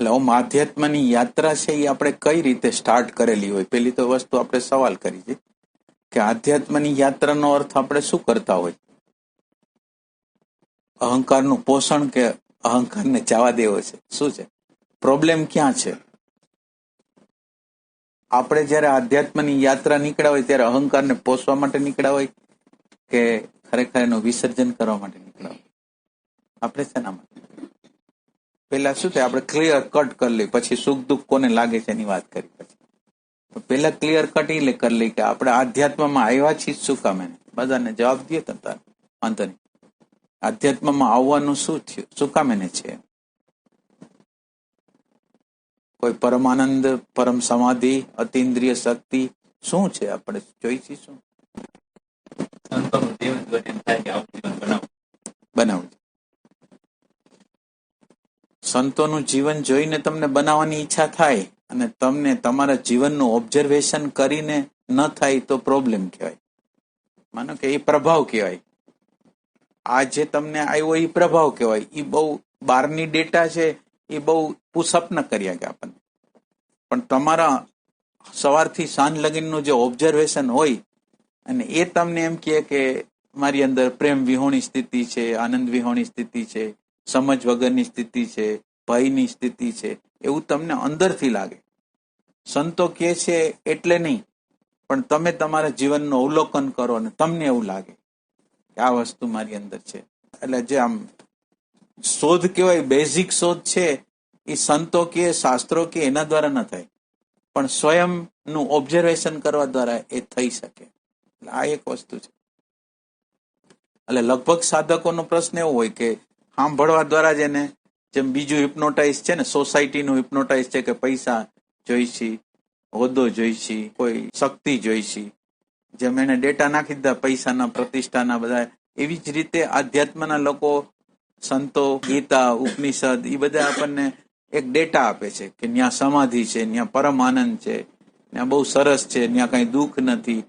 એટલે આમ આધ્યાત્મની યાત્રા છે એ આપણે કઈ રીતે સ્ટાર્ટ કરેલી હોય? પેલી તો વસ્તુ આપણે સવાલ કરી છે કે આધ્યાત્મની યાત્રાનો અર્થ આપણે શું કરતા હોય? અહંકારનું પોષણ કે અહંકારને જવા દેવો છે? શું છે પ્રોબ્લેમ? ક્યાં છે? આપણે જયારે આધ્યાત્મની યાત્રા નીકળ્યા હોય ત્યારે અહંકારને પોષવા માટે નીકળ્યા હોય કે ખરેખર એનું વિસર્જન કરવા માટે નીકળ્યા હોય? આપણે શેના માટે? પેલા શું થાય, આપણે ક્લિયર કટ કરી લઈએ, પછી સુખ દુઃખ કોને લાગે છે એની વાત કરી. પછી પેલા ક્લિયર કટ એ કરી લઈએ કે આપણે આધ્યાત્મમાં આવ્યા છીએ શું કામ? એને બધાને જવાબ દે તંત્ર વાંધો નહીં. આધ્યાત્મમાં આવવાનું શું થયું, શું કામ એને છે? કોઈ પરમાનંદ, પરમ સમાધિ, અતિન્દ્રિય શક્તિ શું છે? આપણે જોઈશું શું બનાવવું? સંતોનું જીવન જોઈને તમને બનાવવાની ઈચ્છા થાય અને તમને તમારા જીવનનું ઓબ્ઝર્વેશન કરીને ન થાય તો પ્રોબ્લેમ કહેવાય. માનો કે એ પ્રભાવ કહેવાય. આ જે તમને આવ્યો એ પ્રભાવ કહેવાય. એ બહુ બહારની ડેટા છે, એ બહુ પુશઅપ ન કર્યા કે આપણને. પણ તમારા સવારથી સાંજ લગીનનું જે ઓબ્ઝર્વેશન હોય અને એ તમને એમ કહે કે મારી અંદર પ્રેમ વિહોણી સ્થિતિ છે, આનંદ વિહોણી સ્થિતિ છે, સમજ વગરની સ્થિતિ છે, ભયની સ્થિતિ છે, એવું તમને અંદરથી લાગે. સંતો કહે છે એટલે નહીં, પણ તમે તમારા જીવનનું અવલોકન કરો અને તમને એવું લાગે કે આ વસ્તુ મારી અંદર છે. એટલે જે આમ શોધ કહેવાય, બેઝિક શોધ છે, એ સંતો કે શાસ્ત્રો કે એના દ્વારા ન થાય, પણ સ્વયંનું ઓબ્ઝર્વેશન કરવા દ્વારા એ થઈ શકે. એટલે આ એક વસ્તુ છે. એટલે લગભગ સાધકોનો પ્રશ્ન એવો હોય કે સાંભળવા દ્વારા જ એને, જેમ બીજું હિપ્નોટાઇઝ છે ને, સોસાયટીનું હિપ્નોટાઇઝ છે કે પૈસા જોઈશી, હોદ્દો જોઈશી, કોઈ શક્તિ જોઈશી, જેમ એને ડેટા નાખી દીધા પૈસાના, પ્રતિષ્ઠાના બધા, એવી જ રીતે આધ્યાત્મના લોકો, સંતો, ગીતા, ઉપનિષદ, એ બધા આપણને એક ડેટા આપે છે કે ત્યાં સમાધિ છે, ત્યાં પરમ આનંદ છે, ત્યાં બહુ સરસ છે, ત્યાં કઈ દુઃખ નથી.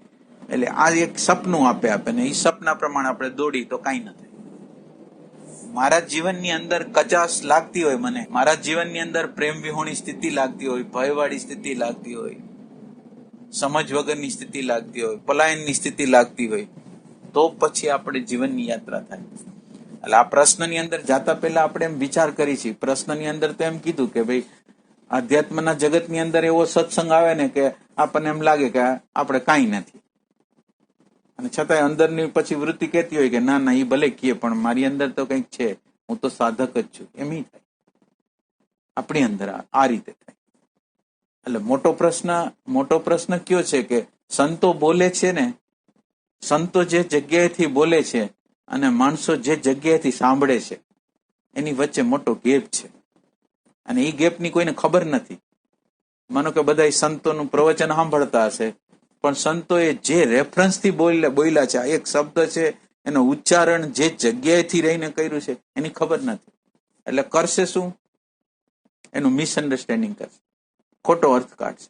એટલે આ એક સપનું આપે ને એ સપના પ્રમાણે આપણે દોડી તો કઈ ન થાય. મારા જીવનની અંદર કચાશ લાગતી હોય, મને મારા જીવનની અંદર પ્રેમ વિહોણી સ્થિતિ લાગતી હોય, ભયવાળી સ્થિતિ લાગતી હોય, સમજ વગરની સ્થિતિ લાગતી હોય, પલાયનની સ્થિતિ લાગતી હોય, તો પછી આપણે જીવનની યાત્રા થાય. એટલે આ પ્રશ્નની અંદર જાતા પહેલા આપણે એમ વિચાર કરી છીએ. પ્રશ્નની અંદર તો એમ કીધું કે ભાઈ આધ્યાત્મના જગતની અંદર એવો સત્સંગ આવે ને કે આપણને એમ લાગે કે આપણે કાંઈ નથી, અને છતાંય અંદરની પછી વૃત્તિ કહેતી હોય કે ના ના, એ ભલે કહે પણ મારી અંદર તો કંઈક છે, હું તો સાધક જ છું. એમ થાય આપણી અંદર, આ રીતે થાય. એટલે મોટો પ્રશ્ન કયો છે કે સંતો બોલે છે ને, સંતો જે જગ્યાએથી બોલે છે અને માણસો જે જગ્યાએથી સાંભળે છે, એની વચ્ચે મોટો ગેપ છે. અને એ ગેપની કોઈને ખબર નથી. માનો કે બધા સંતોનું પ્રવચન સાંભળતા હશે, પણ સંતોએ જે રેફરન્સથી બોલ્યા છે, આ એક શબ્દ છે, એનો ઉચ્ચારણ જે જગ્યાએથી રહીને કર્યું છે એની ખબર નથી. એટલે કરશે શું? એનું મિસઅન્ડરસ્ટેન્ડિંગ કરશે, ખોટો અર્થ કાઢશે.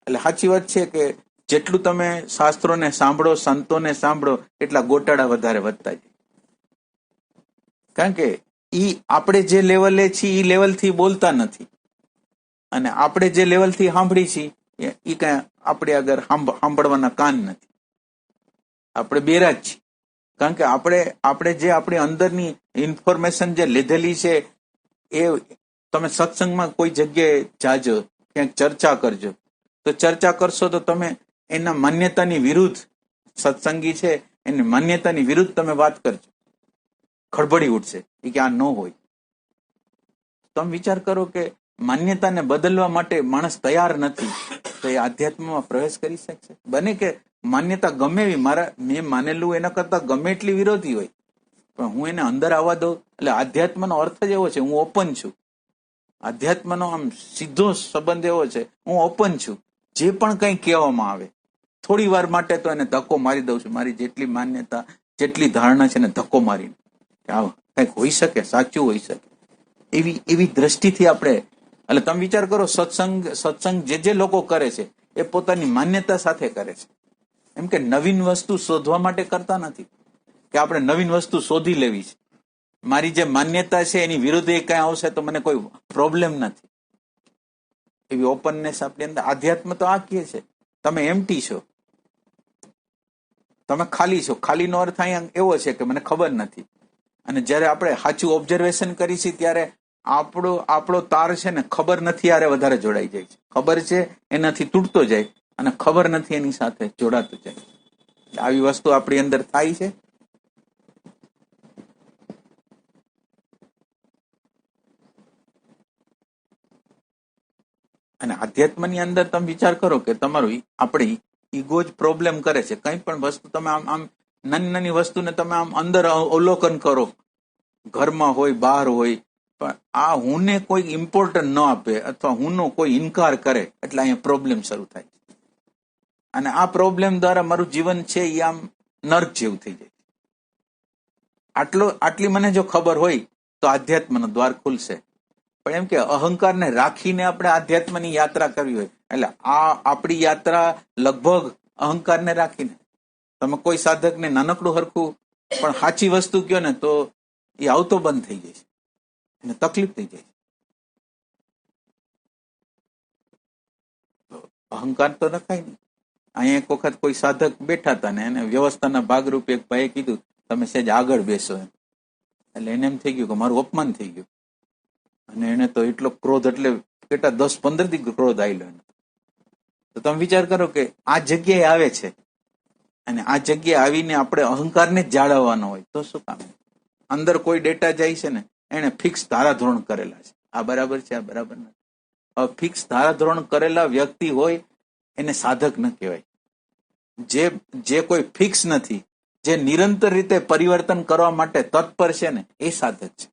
એટલે સાચી વાત છે કે જેટલું તમે શાસ્ત્રોને સાંભળો, સંતોને સાંભળો, એટલા ગોટાળા વધારે વધતા જાય. કારણ કે ઈ આપણે જે લેવલે છીએ એ લેવલથી બોલતા નથી, અને આપણે જે લેવલથી સાંભળી છીએ એ કઈ આપણે આગળ સાંભળવાના કાન નથી. આપણે બેરા જ છીએ. કારણ કે આપણે જે આપણી અંદરની ઇન્ફોર્મેશન જે લીધેલી છે, એ તમે સત્સંગમાં કોઈ જગ્યાએ જાજો, ક્યાંક ચર્ચા કરજો, તો ચર્ચા કરશો તો તમે એના માન્યતાની વિરુદ્ધ, સત્સંગી છે એની માન્યતાની વિરુદ્ધ તમે વાત કરજો, ખળભળી ઉઠશે એ કે આ ન હોય. તમે વિચાર કરો કે માન્યતાને બદલવા માટે માણસ તૈયાર નથી, તો એ આધ્યાત્મમાં પ્રવેશ કરી શકશે? બને કે માન્યતા ગમે એવી, મેં માનેલું એના કરતા ગમે એટલી વિરોધી હોય, પણ હું એને અંદર આવવા દઉં. એટલે આધ્યાત્મનો અર્થ જ એવો છે, હું ઓપન છું. આધ્યાત્મનો આમ સીધો સંબંધ એવો છે, હું ઓપન છું. જે પણ કંઈ કહેવામાં આવે, થોડી વાર માટે તો એને ધક્કો મારી દઉં છું. મારી જેટલી માન્યતા, જેટલી ધારણા છે એને ધક્કો મારીને કંઈક હોઈ શકે, સાચું હોઈ શકે, એવી દ્રષ્ટિથી આપણે. એટલે તમે વિચાર કરો, સત્સંગ જે લોકો કરે છે એ પોતાની માન્યતા સાથે કરે છે. એમ કે નવીન વસ્તુ શોધવા માટે કરતા નથી કે આપણે નવીન વસ્તુ શોધી લેવી છે. મારી જે માન્યતા છે એની વિરુદ્ધ કઈ આવશે તો મને કોઈ પ્રોબ્લેમ નથી. એવી ઓપનનેસ આપણી અંદર. આધ્યાત્મ તો આ કહે છે તમે એમ્પ્ટી છો, તમે ખાલી છો. ખાલીનો અર્થ અહીંયા એવો છે કે મને ખબર નથી. અને જ્યારે આપણે સાચું ઓબ્ઝર્વેશન કરીશું ત્યારે આપણો તાર છે ને ખબર નથી યારે વધારે જોડાઈ જાય છે. ખબર છે એનાથી તૂટતો જાય અને ખબર નથી એની સાથે જોડાતો જાય. આવી વસ્તુ આપણી અંદર થાય છે. અને આધ્યાત્મની અંદર તમે વિચાર કરો કે તમારું આપણી ઈગો જ પ્રોબ્લેમ કરે છે. કંઈ પણ વસ્તુ તમે આમ નાની નાની વસ્તુને તમે આમ અંદર અવલોકન કરો, ઘરમાં હોય બહાર હોય, પણ આ હુંને કોઈ ઇમ્પોર્ટન્ટ ન આપે અથવા હુંનો કોઈ ઇનકાર કરે એટલે અહીંયા પ્રોબ્લેમ શરૂ થાય. અને આ પ્રોબ્લેમ દ્વારા મારું જીવન છે એ આમ નર્ક જેવું થઈ જાય. આટલી મને જો ખબર હોય તો આધ્યાત્મનો દ્વાર ખુલશે. પણ એમ કે અહંકારને રાખીને આપણે આધ્યાત્મની યાત્રા કરવી હોય એટલે આ આપણી યાત્રા લગભગ અહંકારને રાખીને. તમે કોઈ સાધકને નાનકડું હરખું પણ સાચી વસ્તુ કહો ને તો એ આવતો બંધ થઈ જાય છે, એને તકલીફ થઈ જાય છે. અહંકાર તો રખાય નહીં. અહીંયા એક વખત કોઈ સાધક બેઠા હતા ને એને વ્યવસ્થાના ભાગરૂપે એક ભાઈએ કીધું તમે સહેજ આગળ બેસો એમ. એટલે એને એમ થઈ ગયું કે મારું અપમાન થઈ ગયું. અને એને તો એટલો ક્રોધ, એટલે કેટલા 10-15 થી ક્રોધ આવેલો એને. તો તમે વિચાર કરો કે આ જગ્યાએ આવે છે અને આ જગ્યાએ આવીને આપણે અહંકારને જ જાળવવાનો હોય તો શું કામ? અંદર કોઈ ડેટા જાય છે ને એને ફિક્સ ધારાધોરણ કરેલા છે, આ બરાબર છે, આ બરાબર નથી. હવે ફિક્સ ધારાધોરણ કરેલા વ્યક્તિ હોય એને સાધક ન કહેવાય. જે કોઈ ફિક્સ નથી, જે નિરંતર રીતે પરિવર્તન કરવા માટે તત્પર છે ને એ સાધક છે.